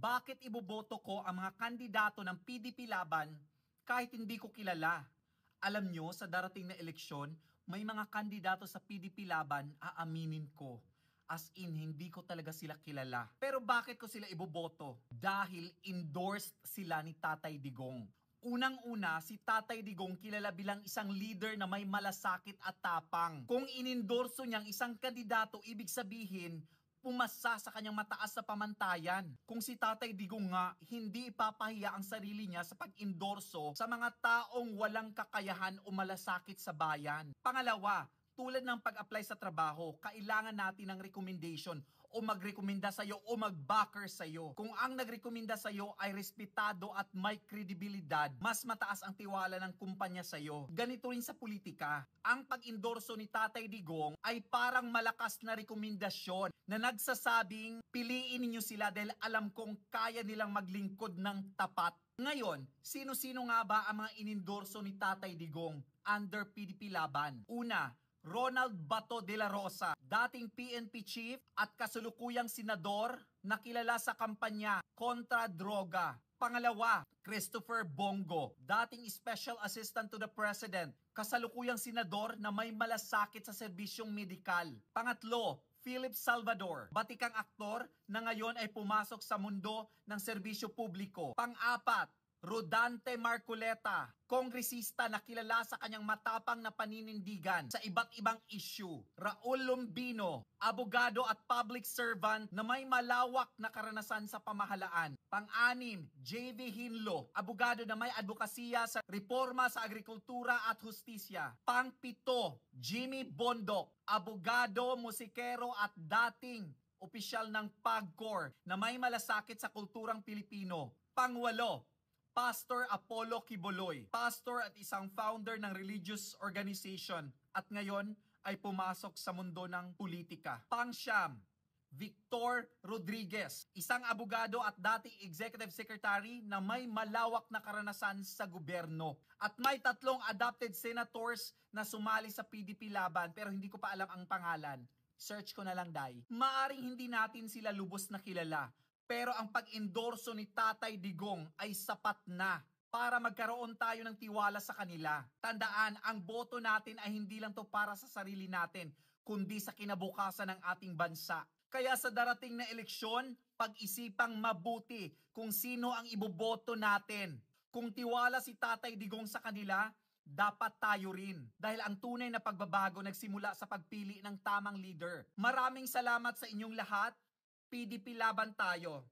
Bakit iboboto ko ang mga kandidato ng PDP Laban kahit hindi ko kilala? Alam nyo, sa darating na eleksyon, may mga kandidato sa PDP Laban, aaminin ko. As in, hindi ko talaga sila kilala. Pero bakit ko sila iboboto? Dahil endorsed sila ni Tatay Digong. Unang-una, si Tatay Digong kilala bilang isang leader na may malasakit at tapang. Kung inendorso niyang isang kandidato, ibig sabihin, pumasa sa kanyang mataas na pamantayan. Kung si Tatay Digong nga, hindi ipapahiya ang sarili niya sa pag-endorso sa mga taong walang kakayahan o malasakit sa bayan. Pangalawa, tulad ng pag-apply sa trabaho, kailangan natin ng recommendation o magrekomenda sa'yo o mag-backer sa'yo. Kung ang nagrekomenda sa'yo ay respetado at may kredibilidad, mas mataas ang tiwala ng kumpanya sa'yo. Ganito rin sa politika. Ang pag-endorso ni Tatay Digong ay parang malakas na rekomendasyon na nagsasabing piliin ninyo sila dahil alam kong kaya nilang maglingkod ng tapat. Ngayon, sino-sino nga ba ang mga inendorso ni Tatay Digong under PDP Laban? Una, Ronald Bato de la Rosa, dating PNP chief at kasulukuyang senador na kilala sa kampanya kontra droga. Pangalawa, Christopher Bongo, dating Special Assistant to the President, kasalukuyang senador na may malasakit sa serbisyong medikal. Pangatlo, Philip Salvador, batikang aktor na ngayon ay pumasok sa mundo ng serbisyo publiko. Pang-apat, Rodante Marcoleta, kongresista na kilala sa kanyang matapang na paninindigan sa iba't ibang issue. Raul Lombino, abogado at public servant na may malawak na karanasan sa pamahalaan. Pang-anim, JV Hinlo, abogado na may advokasya sa reforma sa agrikultura at hustisya. Pang-pito, Jimmy Bondoc, abogado, musikero at dating opisyal ng PAGCOR na may malasakit sa kulturang Pilipino. Pang-walo, Pastor Apollo Quiboloy, pastor at isang founder ng religious organization at ngayon ay pumasok sa mundo ng politika. Pang-siyam, Victor Rodriguez, isang abogado at dating executive secretary na may malawak na karanasan sa gobyerno. At may 3 adopted senators na sumali sa PDP Laban pero hindi ko pa alam ang pangalan. Search ko na lang, Day. Maaring hindi natin sila lubos na kilala. Pero ang pag-endorso ni Tatay Digong ay sapat na para magkaroon tayo ng tiwala sa kanila. Tandaan, ang boto natin ay hindi lang to para sa sarili natin, kundi sa kinabukasan ng ating bansa. Kaya sa darating na eleksyon, pag-isipang mabuti kung sino ang iboboto natin. Kung tiwala si Tatay Digong sa kanila, dapat tayo rin. Dahil ang tunay na pagbabago nagsimula sa pagpili ng tamang leader. Maraming salamat sa inyong lahat. PDP Laban tayo.